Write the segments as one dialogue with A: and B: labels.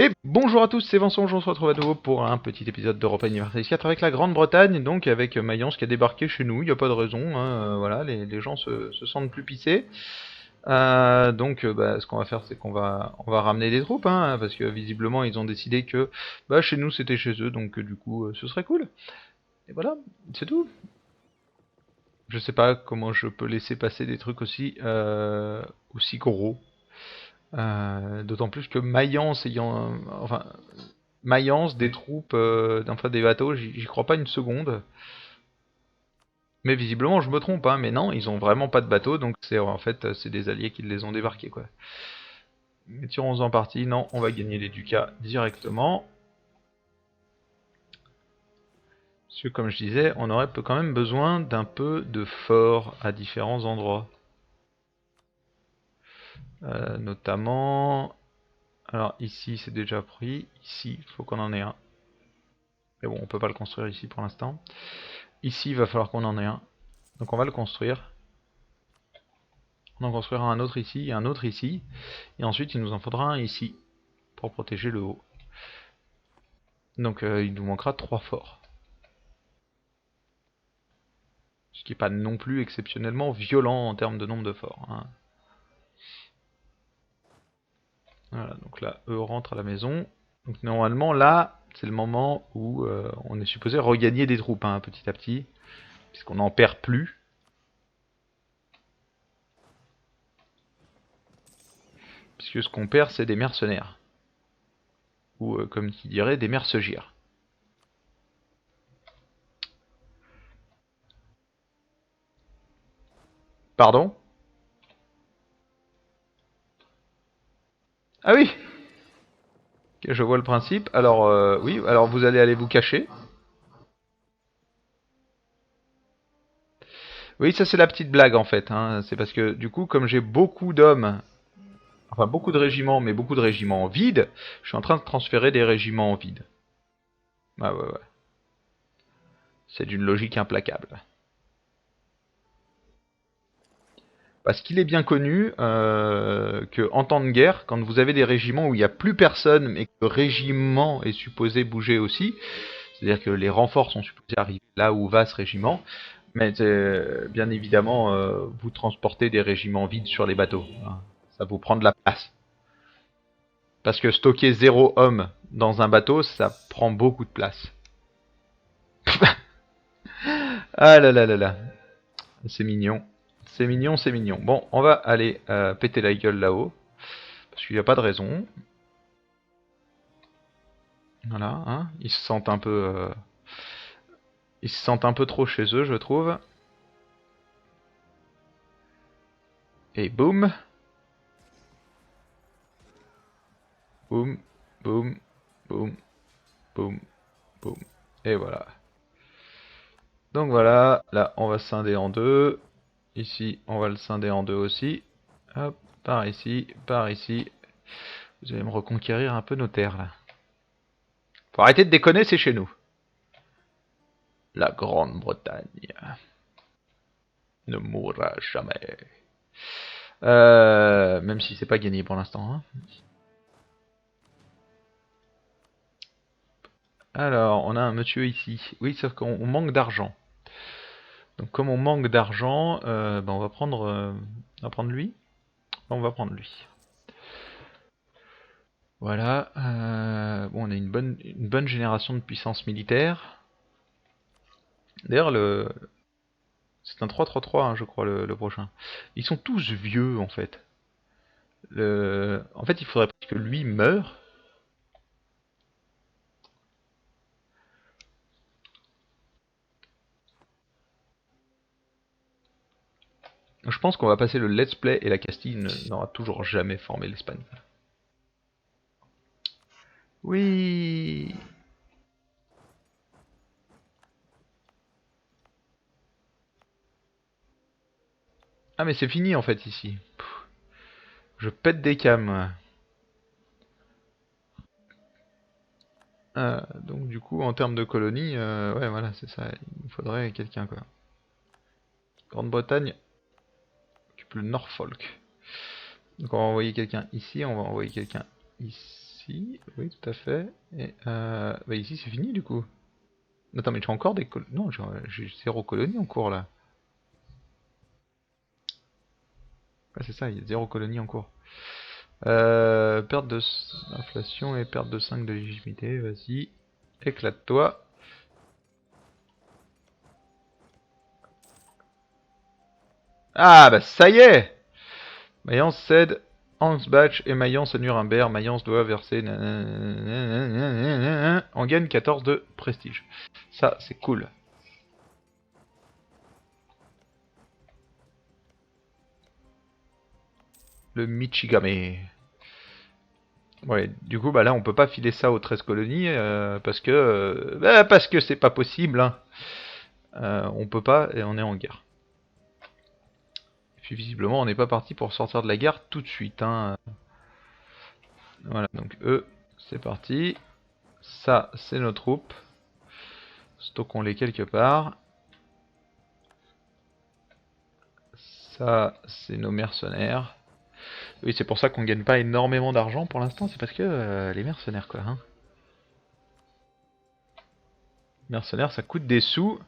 A: Et bonjour à tous, c'est Vincent, on se retrouve à nouveau pour un petit épisode d'Europa Universalis 4 avec la Grande-Bretagne, donc avec Mayence qui a débarqué chez nous, il n'y a pas de raison, hein, voilà, les gens se sentent plus pissés. Ce qu'on va faire, c'est qu'on va ramener des troupes, hein, parce que visiblement ils ont décidé que chez nous c'était chez eux, donc du coup ce serait cool. Et voilà, c'est tout. Je sais pas comment je peux laisser passer des trucs aussi gros. D'autant plus que Mayence ayant, enfin, Mayence, des troupes, enfin des bateaux, j'y crois pas une seconde. Mais visiblement, je me trompe, hein, mais non, ils ont vraiment pas de bateaux, donc c'est en fait c'est des alliés qui les ont débarqués, quoi. Mais tirons-en parti, non, on va gagner les ducats directement. Parce que comme je disais, on aurait quand même besoin d'un peu de forts à différents endroits. Notamment... Alors ici c'est déjà pris, ici il faut qu'on en ait un. Mais bon, on peut pas le construire ici pour l'instant. Ici il va falloir qu'on en ait un. Donc on va le construire. On en construira un autre ici et un autre ici. Et ensuite il nous en faudra un ici pour protéger le haut. Donc il nous manquera 3 forts. Ce qui n'est pas non plus exceptionnellement violent en termes de nombre de forts, hein. Voilà, donc là, eux rentrent à la maison. Donc normalement là, c'est le moment où on est supposé regagner des troupes, hein, petit à petit. Puisqu'on n'en perd plus. Puisque ce qu'on perd, c'est des mercenaires. Ou comme qui dirait, des mercegirs. Pardon? Ah oui! Ok, je vois le principe. Alors, oui, alors vous allez aller vous cacher. Oui, ça c'est la petite blague en fait, hein. C'est parce que du coup, comme j'ai beaucoup d'hommes, enfin beaucoup de régiments, mais beaucoup de régiments vides, je suis en train de transférer des régiments vides. Ah ouais, ouais. C'est d'une logique implacable. Parce qu'il est bien connu que en temps de guerre, quand vous avez des régiments où il n'y a plus personne, mais que le régiment est supposé bouger aussi, c'est-à-dire que les renforts sont supposés arriver là où va ce régiment, mais bien évidemment, vous transportez des régiments vides sur les bateaux, hein. Ça vous prend de la place. Parce que stocker 0 homme dans un bateau, ça prend beaucoup de place. Ah là là là là. C'est mignon. C'est mignon, c'est mignon. Bon, on va aller péter la gueule là-haut. Parce qu'il n'y a pas de raison. Voilà, hein. Ils se sentent un peu... ils se sentent un peu trop chez eux, je trouve. Et boum. Boum. Boum. Boum. Boum. Boum. Et voilà. Donc voilà, là on va scinder en deux. Ici on va le scinder en deux aussi. Hop, par ici, par ici. Vous allez me reconquérir un peu nos terres là. Faut arrêter de déconner, c'est chez nous. La Grande-Bretagne ne mourra jamais. Même si c'est pas gagné pour l'instant, hein. Alors, on a un monsieur ici. Oui, sauf qu'on manque d'argent. Donc comme on manque d'argent, on va prendre lui. On va prendre lui. Voilà. Bon, on a une bonne génération de puissance militaire. D'ailleurs, c'est un 3-3-3, hein, je crois, le prochain. Ils sont tous vieux, en fait. En fait, il faudrait que lui meure. Je pense qu'on va passer le let's play et la Castille n'aura toujours jamais formé l'Espagne. Oui. Ah mais c'est fini en fait ici. Je pète des câbles. Donc du coup en termes de colonies, ouais voilà c'est ça, il nous faudrait quelqu'un quoi. Grande-Bretagne occupe le Norfolk. Donc on va envoyer quelqu'un ici, on va envoyer quelqu'un ici. ici, oui, tout à fait. Et bah ici, c'est fini du coup. Attends, mais j'ai encore des colonies. Non, j'ai 0 colonie en cours là. Ouais, c'est ça, il y a 0 colonie en cours. Perte de inflation et perte de 5 de légitimité, vas-y. Éclate-toi. Ah bah ça y est! Mayence cède Ansbach et Mayence à Nuremberg. Mayence doit verser... On gagne 14 de prestige. Ça, c'est cool. Le Michigame. Ouais, du coup, bah là, on peut pas filer ça aux 13 colonies parce que c'est pas possible. Hein. On peut pas et on est en guerre. Et puis visiblement, on n'est pas parti pour sortir de la guerre tout de suite. Hein. Voilà, donc eux, c'est parti. Ça, c'est nos troupes. Stockons-les quelque part. Ça, c'est nos mercenaires. Oui, c'est pour ça qu'on gagne pas énormément d'argent pour l'instant, c'est parce que les mercenaires, quoi. Hein. Mercenaires, ça coûte des sous.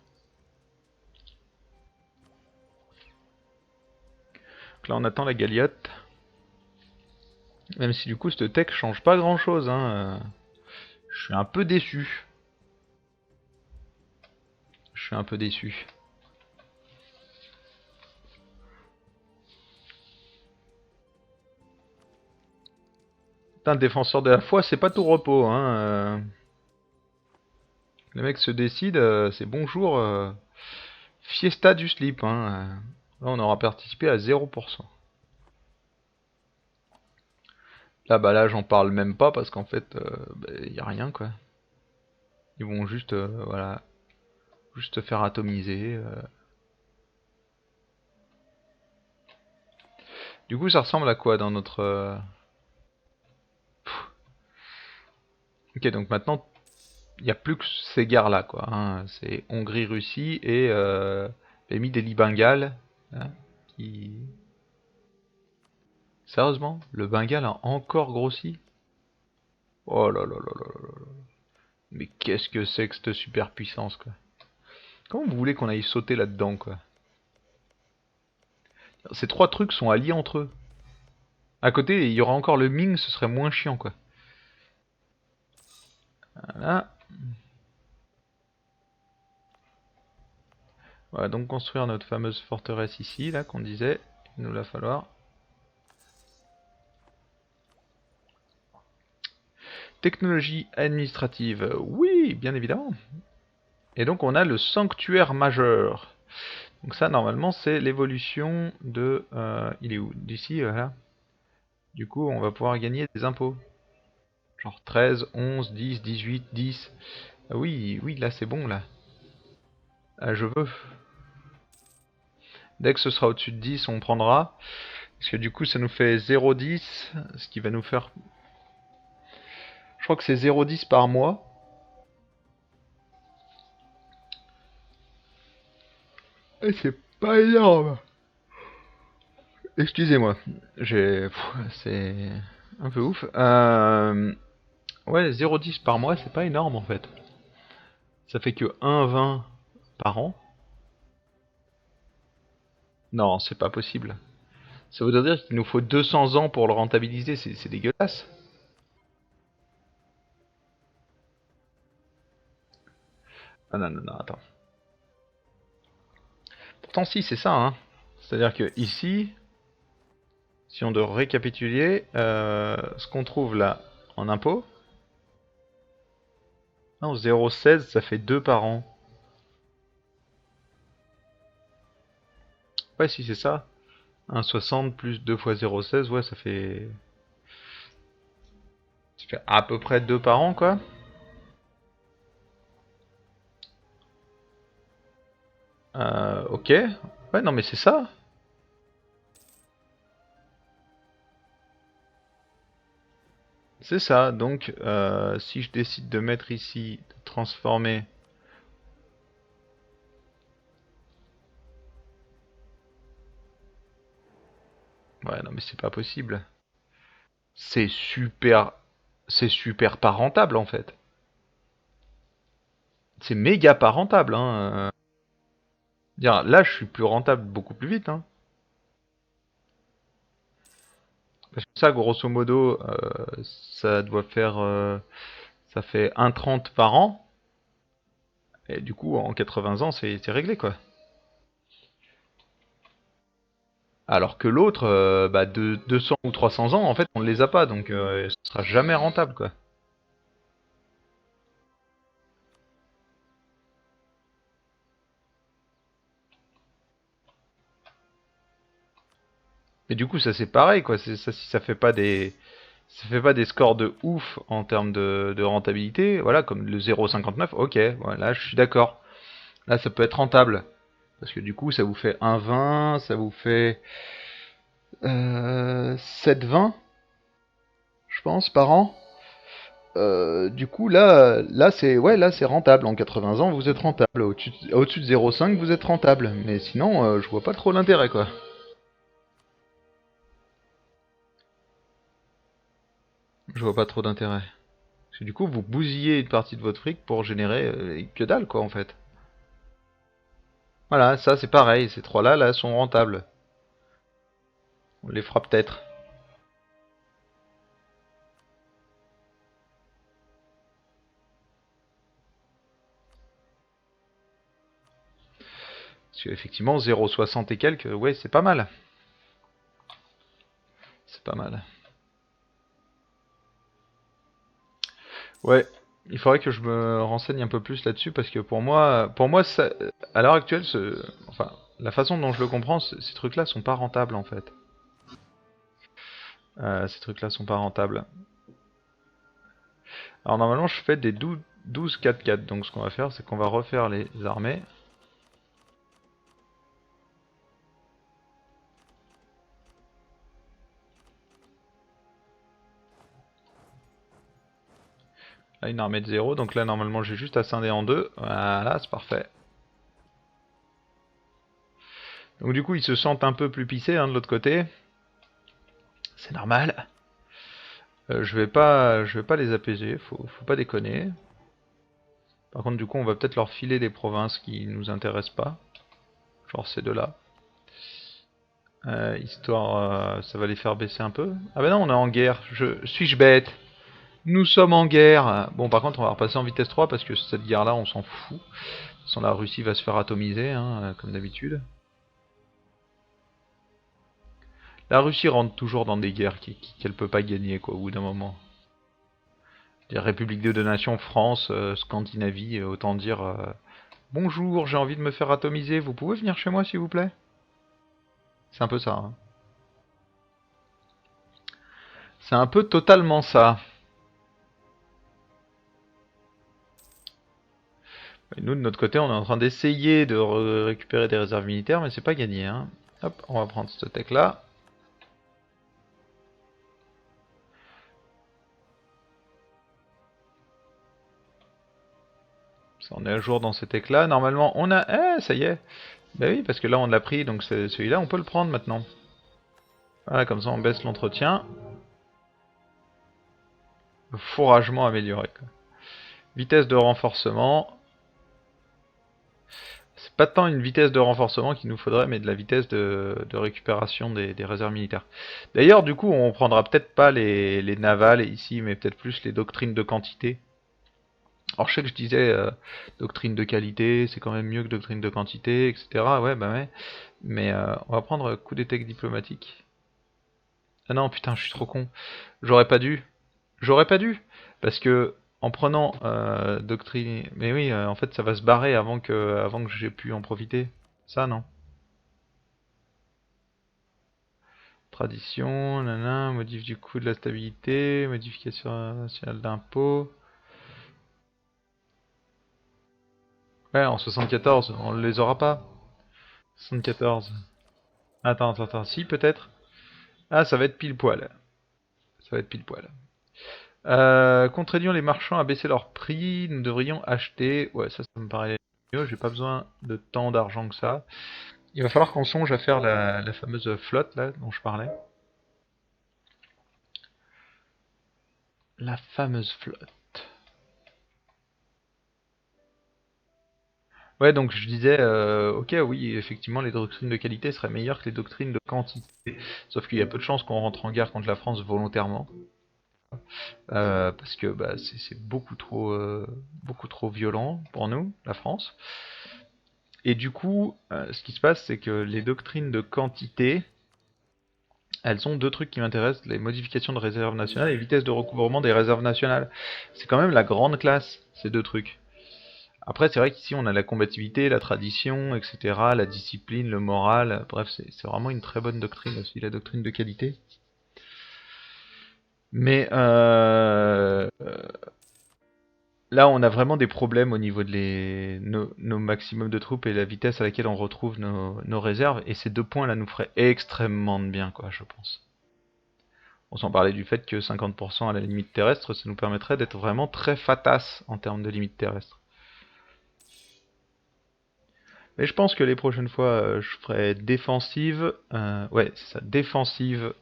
A: Donc là, on attend la galiote. Même si du coup, cette tech change pas grand-chose. Hein. Je suis un peu déçu. Je suis un peu déçu. Putain, défenseur de la foi, c'est pas tout repos. Hein. Le mec se décide, c'est bonjour, fiesta du slip. Hein. Là, on aura participé à 0%. Là, bah là, j'en parle même pas parce qu'en fait, y a rien quoi. Ils vont juste, voilà, juste se faire atomiser. Du coup, ça ressemble à quoi dans notre... Ok, donc maintenant, il n'y a plus que ces guerres-là, quoi. Hein. C'est Hongrie-Russie et Pays Delhi Bengale. Hein, qui... Sérieusement, le Bengale a encore grossi? Oh là là là là là là. Mais qu'est-ce que c'est que cette superpuissance, quoi? Comment vous voulez qu'on aille sauter là-dedans, quoi? Ces trois trucs sont alliés entre eux. À côté, il y aura encore le Ming, ce serait moins chiant, quoi. Voilà. Voilà, donc construire notre fameuse forteresse ici, là, qu'on disait. Il nous va falloir. Technologie administrative, oui, bien évidemment. Et donc on a le sanctuaire majeur. Donc ça, normalement, c'est l'évolution de... il est où? D'ici, voilà. Du coup, on va pouvoir gagner des impôts. Genre 13, 11, 10, 18, 10. Ah oui, oui, là c'est bon, là. Ah, je veux. Dès que ce sera au-dessus de 10, on prendra. Parce que du coup, ça nous fait 0,10. Ce qui va nous faire... Je crois que c'est 0,10 par mois. Et c'est pas énorme. Excusez-moi. C'est un peu ouf. Ouais, 0,10 par mois, c'est pas énorme en fait. Ça fait que 1,20 par an. Non, c'est pas possible. Ça voudrait dire qu'il nous faut 200 ans pour le rentabiliser, c'est dégueulasse. Ah non, non, non, attends. Pourtant si, c'est ça, hein. C'est-à-dire que ici, si on doit récapituler, ce qu'on trouve là en impôts, non, 0,16, ça fait 2 par an. Ouais, si c'est ça. 1,60 plus 2 fois 0,16, ouais, ça fait à peu près 2 par an, quoi. Ok. Ouais, non, mais c'est ça. C'est ça. Donc, si je décide de mettre ici, de transformer... Ouais, non, mais c'est pas possible. C'est super... c'est super pas rentable en fait. C'est méga pas rentable, hein. Dire, là, je suis plus rentable beaucoup plus vite, hein. Parce que ça, grosso modo, ça doit faire, ça fait 1,30 par an. Et du coup, en 80 ans, c'est réglé, quoi. Alors que l'autre, bah, de 200 ou 300 ans, en fait, on ne les a pas, donc ce sera jamais rentable, quoi. Mais du coup, ça c'est pareil, quoi. Ça, si ça fait pas des scores de ouf en termes de rentabilité, voilà, comme le 0,59, ok, voilà, je suis d'accord. Là, ça peut être rentable. Parce que du coup, ça vous fait 1,20, ça vous fait 7,20, je pense, par an. Du coup, là c'est ouais, là c'est rentable. En 80 ans, vous êtes rentable. Au-dessus de 0,5, vous êtes rentable. Mais sinon, je vois pas trop l'intérêt, quoi. Je vois pas trop d'intérêt. Parce que du coup, vous bousillez une partie de votre fric pour générer que dalle, quoi, en fait. Voilà, ça c'est pareil. Ces trois-là, là, sont rentables. On les fera peut-être. Parce qu'effectivement, 0,60 et quelques, ouais, c'est pas mal. C'est pas mal. Ouais, il faudrait que je me renseigne un peu plus là-dessus parce que pour moi, à l'heure actuelle, enfin, la façon dont je le comprends, ces trucs-là sont pas rentables en fait. Ces trucs-là sont pas rentables. Alors normalement, je fais des 12 4-4, donc ce qu'on va faire, c'est qu'on va refaire les armées. Là, une armée de 0, donc là, normalement, j'ai juste à scinder en deux. Voilà, c'est parfait. Donc du coup, ils se sentent un peu plus pissés hein, de l'autre côté. C'est normal. Je vais pas les apaiser, faut pas déconner. Par contre, du coup, on va peut-être leur filer des provinces qui nous intéressent pas. Genre ces deux-là. Histoire, ça va les faire baisser un peu. Ah bah non, on est en guerre. Suis-je bête? Nous sommes en guerre. Bon, par contre, on va repasser en vitesse 3 parce que cette guerre-là, on s'en fout. De toute façon, la Russie va se faire atomiser, hein, comme d'habitude. La Russie rentre toujours dans des guerres qu'elle peut pas gagner, quoi, au bout d'un moment. Des républiques de deux nations, France, Scandinavie, autant dire bonjour, j'ai envie de me faire atomiser, vous pouvez venir chez moi s'il vous plaît? C'est un peu ça, hein. C'est un peu totalement ça. Et nous, de notre côté, on est en train d'essayer de récupérer des réserves militaires, mais c'est pas gagné, hein. Hop, on va prendre cette tech là. Ça, on est à jour dans cette tech là. Normalement, on a... Eh, ça y est. Bah oui, parce que là, on l'a pris, donc celui-là, on peut le prendre maintenant. Voilà, comme ça, on baisse l'entretien. Le fourragement amélioré, quoi. Vitesse de renforcement. C'est pas tant une vitesse de renforcement qu'il nous faudrait, mais de la vitesse de récupération des réserves militaires. D'ailleurs, du coup, on prendra peut-être pas les navals ici, mais peut-être plus les doctrines de quantité. Alors je sais que je disais doctrine de qualité, c'est quand même mieux que doctrine de quantité, etc. Ouais, bah ouais. Mais on va prendre coup d'étec diplomatique. Ah non, putain, je suis trop con. J'aurais pas dû. J'aurais pas dû. Parce que en prenant doctrine... Mais oui, en fait, ça va se barrer avant que j'ai pu en profiter. Ça, non. Tradition, nanana, modif du coût de la stabilité, modification nationale d'impôt. Ouais, en 74, on les aura pas. 74. Attends, si peut-être. Ah, ça va être pile poil. Ça va être pile poil. Contraignons les marchands à baisser leur prix. Nous devrions acheter. Ouais, ça me paraît mieux. J'ai pas besoin de tant d'argent que ça. Il va falloir qu'on songe à faire la fameuse flotte là dont je parlais. La fameuse flotte. Ouais, donc je disais, ok, oui, effectivement, les doctrines de qualité seraient meilleures que les doctrines de quantité. Sauf qu'il y a peu de chances qu'on rentre en guerre contre la France volontairement. Parce que bah, c'est beaucoup trop violent pour nous, la France. Et du coup, ce qui se passe, c'est que les doctrines de quantité, elles ont deux trucs qui m'intéressent, les modifications de réserves nationales et vitesse de recouvrement des réserves nationales. C'est quand même la grande classe, ces deux trucs. Après, c'est vrai qu'ici, on a la combativité, la tradition, etc., la discipline, le moral. Bref, c'est vraiment une très bonne doctrine aussi, la doctrine de qualité. Mais là, on a vraiment des problèmes au niveau de nos maximums de troupes et la vitesse à laquelle on retrouve nos réserves. Et ces deux points-là nous feraient extrêmement de bien, quoi, je pense. On s'en parlait du fait que 50% à la limite terrestre, ça nous permettrait d'être vraiment très fatas en termes de limite terrestre. Mais je pense que les prochaines fois, je ferai défensive. Ouais, c'est ça, défensive.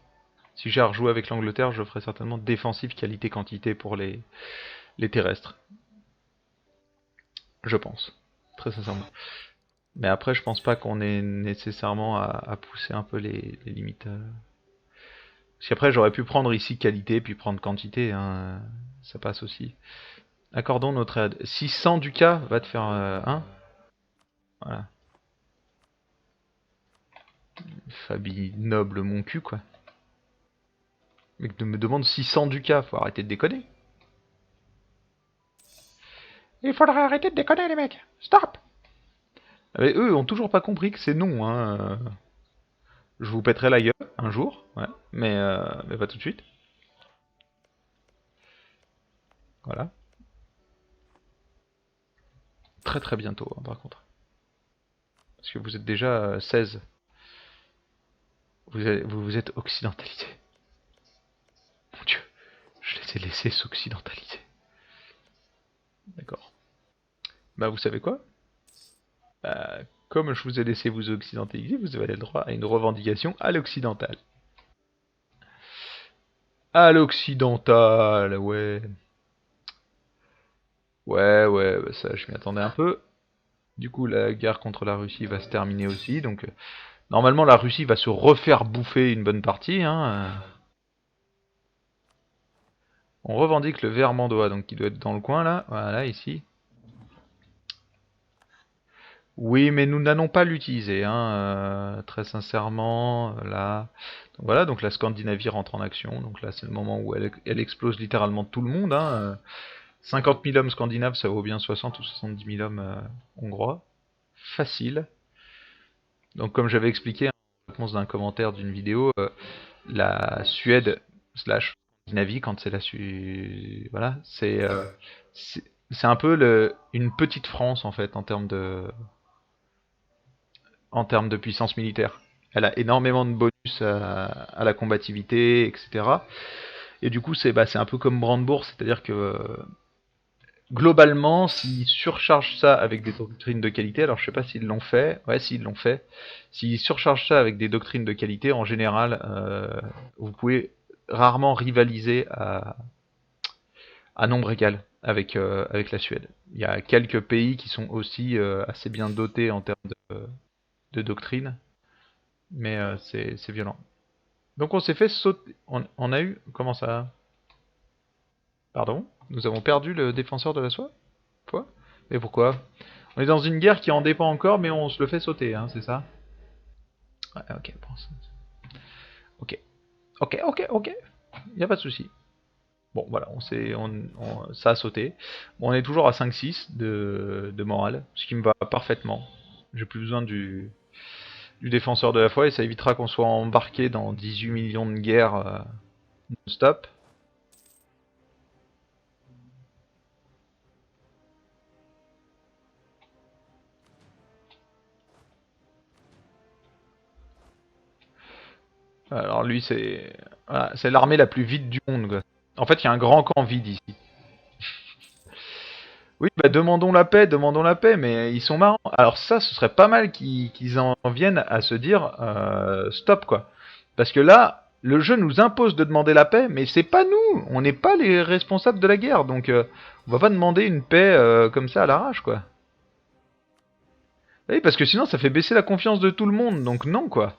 A: Si j'ai à rejouer avec l'Angleterre, je ferai certainement défensive qualité-quantité pour les terrestres. Je pense. Très sincèrement. Mais après, je pense pas qu'on ait nécessairement à pousser un peu les limites. Parce qu'après, j'aurais pu prendre ici qualité, puis prendre quantité. Hein. Ça passe aussi. Accordons notre aide. 600 du cas va te faire 1. Voilà. Fabi noble mon cul, quoi. Mec me demande 600 du cas, faut arrêter de déconner. Il faudra arrêter de déconner, les mecs. Stop. Mais eux ont toujours pas compris que c'est non. Hein. Je vous pèterai la gueule un jour, ouais, mais pas tout de suite. Voilà. Très très bientôt, hein, par contre. Parce que vous êtes déjà 16. Vous vous êtes occidentalisé. Mon dieu, je les ai laissés s'occidentaliser. D'accord. Bah vous savez quoi? Bah, comme je vous ai laissé vous occidentaliser, vous avez le droit à une revendication à l'occidental. À l'occidental, ouais. Ouais, bah ça je m'y attendais un peu. Du coup, la guerre contre la Russie va se terminer aussi, donc normalement la Russie va se refaire bouffer une bonne partie. Hein. On revendique le Vermandois, donc qui doit être dans le coin là, voilà ici. Oui, mais nous n'allons pas l'utiliser, hein, très sincèrement, là. Donc voilà, donc la Scandinavie rentre en action, donc là c'est le moment où elle explose littéralement tout le monde. Hein. 50 000 hommes scandinaves, ça vaut bien 60 ou 70 000 hommes hongrois. Facile. Donc comme j'avais expliqué en réponse d'un commentaire d'une vidéo, la Suède slash Scandinavie, quand c'est voilà, c'est un peu une petite France en fait en termes de puissance militaire. Elle a énormément de bonus à la combativité, etc. Et du coup, c'est un peu comme Brandebourg, c'est-à-dire que globalement, s'ils surchargent ça avec des doctrines de qualité, alors je sais pas s'ils l'ont fait, ouais, s'ils l'ont fait, s'ils surchargent ça avec des doctrines de qualité, en général, vous pouvez rarement rivaliser à nombre égal avec la Suède. Il y a quelques pays qui sont aussi assez bien dotés en termes de doctrine, mais c'est violent. Donc on s'est fait sauter. On a eu. Comment ça? Pardon? Nous avons perdu le défenseur de la soie? Quoi? Et pourquoi? On est dans une guerre qui en dépend encore, mais on se le fait sauter, hein, c'est ça? Ouais, ok, bon, ok. Ok. Y a pas de souci. Bon, voilà, ça a sauté. Bon, on est toujours à 5-6 de morale, ce qui me va parfaitement. J'ai plus besoin du défenseur de la foi et ça évitera qu'on soit embarqué dans 18 millions de guerres non-stop. Alors lui, voilà, c'est l'armée la plus vide du monde, quoi. En fait, il y a un grand camp vide ici. Oui, bah demandons la paix, mais ils sont marrants. Alors ça, ce serait pas mal qu'ils en viennent à se dire stop, quoi. Parce que là, Le jeu nous impose de demander la paix, mais c'est pas nous. On n'est pas les responsables de la guerre, donc on va pas demander une paix comme ça à l'arrache, quoi. Oui, parce que sinon ça fait baisser la confiance de tout le monde, donc non, quoi.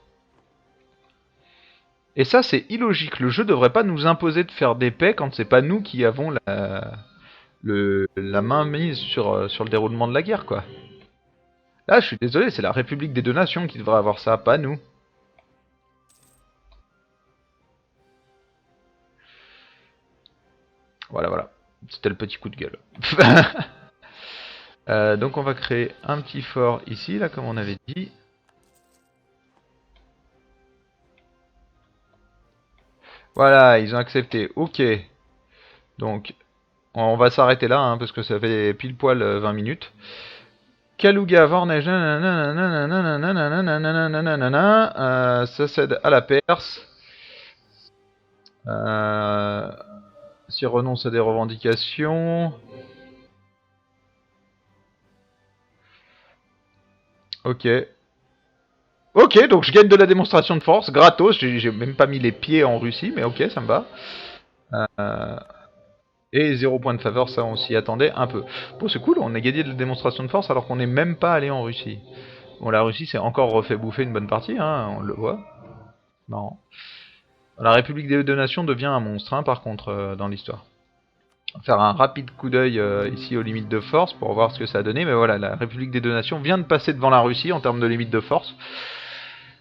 A: Et ça, c'est illogique. Le jeu devrait pas nous imposer de faire des paix quand c'est pas nous qui avons la main mise sur le déroulement de la guerre, quoi. Là, je suis désolé, c'est la République des deux nations qui devrait avoir ça, pas nous. Voilà, voilà. C'était le petit coup de gueule. Donc on va créer un petit fort ici, là, comme on avait dit. Voilà, ils ont accepté. Ok. Donc, on va s'arrêter là, hein, parce que ça fait pile poil 20 minutes. Kaluga, Vornej, ça cède à la Perse. S'il renonce à des revendications. Ok. Ok, donc je gagne de la démonstration de force, gratos. J'ai même pas mis les pieds en Russie, mais ok, ça me va. Et 0 point de faveur, ça on s'y attendait un peu. Bon, c'est cool, on a gagné de la démonstration de force alors qu'on n'est même pas allé en Russie. Bon, la Russie s'est encore refait bouffer une bonne partie, hein, on le voit. Marrant. La République des deux nations devient un monstre, hein, par contre, dans l'histoire. On va faire un rapide coup d'œil ici aux limites de force pour voir ce que ça a donné. Mais voilà, la République des deux nations vient de passer devant la Russie en termes de limites de force.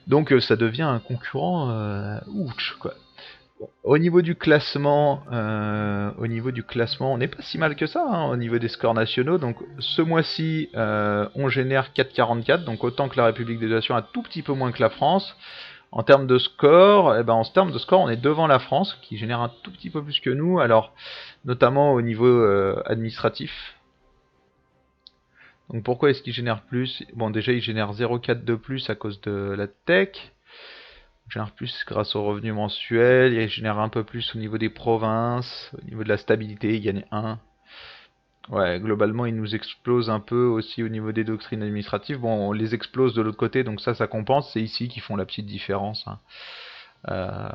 A: Donc ça devient un concurrent ouch, quoi. Bon, au niveau du classement, on n'est pas si mal que ça, hein, au niveau des scores nationaux. Donc ce mois-ci, on génère 4,44, donc autant que la République des deux nations, un tout petit peu moins que la France. En termes de score, eh ben, en termes de score, on est devant la France, qui génère un tout petit peu plus que nous. Alors, notamment au niveau administratif. Donc pourquoi est-ce qu'il génère plus? Bon, déjà, il génère 0,4 de plus à cause de la tech. Il génère plus grâce aux revenus mensuels. Il génère un peu plus au niveau des provinces. Au niveau de la stabilité, il gagne 1. Ouais, globalement, il nous explose un peu aussi au niveau des doctrines administratives. Bon, on les explose de l'autre côté, donc ça compense. C'est ici qu'ils font la petite différence, hein. Euh,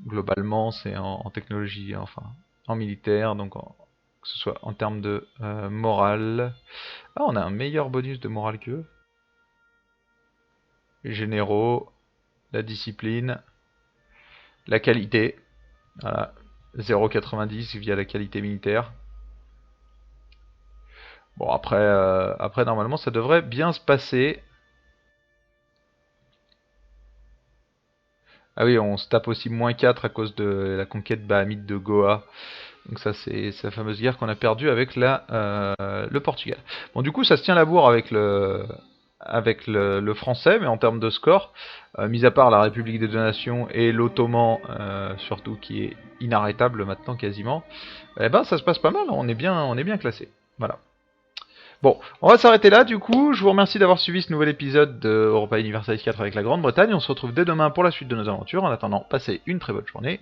A: Globalement, c'est en technologie, enfin, en militaire, donc que ce soit en termes de morale. Ah, on a un meilleur bonus de morale qu'eux. Les généraux, la discipline, la qualité. Voilà, 0,90 via la qualité militaire. Bon, après, normalement, ça devrait bien se passer. Ah oui, on se tape aussi -4 à cause de la conquête bahamite de Goa. Donc ça, c'est la fameuse guerre qu'on a perdue avec le Portugal. Bon, du coup, ça se tient la bourre avec le français, mais en termes de score, mis à part la République des deux Nations et l'Ottoman, surtout, qui est inarrêtable maintenant quasiment, eh ben ça se passe pas mal, on est bien classé. Voilà. Bon, on va s'arrêter là du coup. Je vous remercie d'avoir suivi ce nouvel épisode de Europa Universalis 4 avec la Grande-Bretagne. On se retrouve dès demain pour la suite de nos aventures. En attendant, passez une très bonne journée.